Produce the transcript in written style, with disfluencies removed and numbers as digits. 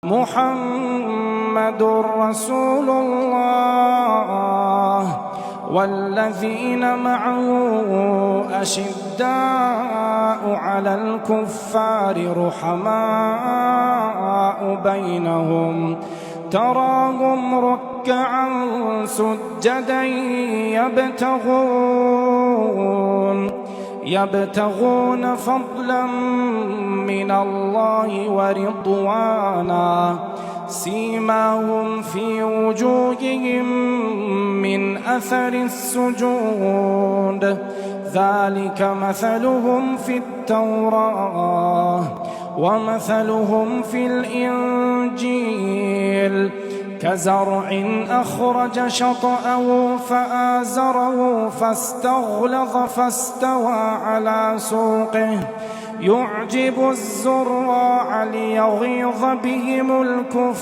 محمد رسول الله والذين معه أشداء على الكفار رحماء بينهم تراهم ركعا سجدا يبتغون فضلا من الله ورضوانا سيماهم في وجوههم من أثر السجود ذلك مثلهم في التوراة ومثلهم في الإنجيل كزرع أخرج شطأه فآزره فاستغلظ فاستوى على سوقه يعجب الزراع ليغيظ بهم الكفار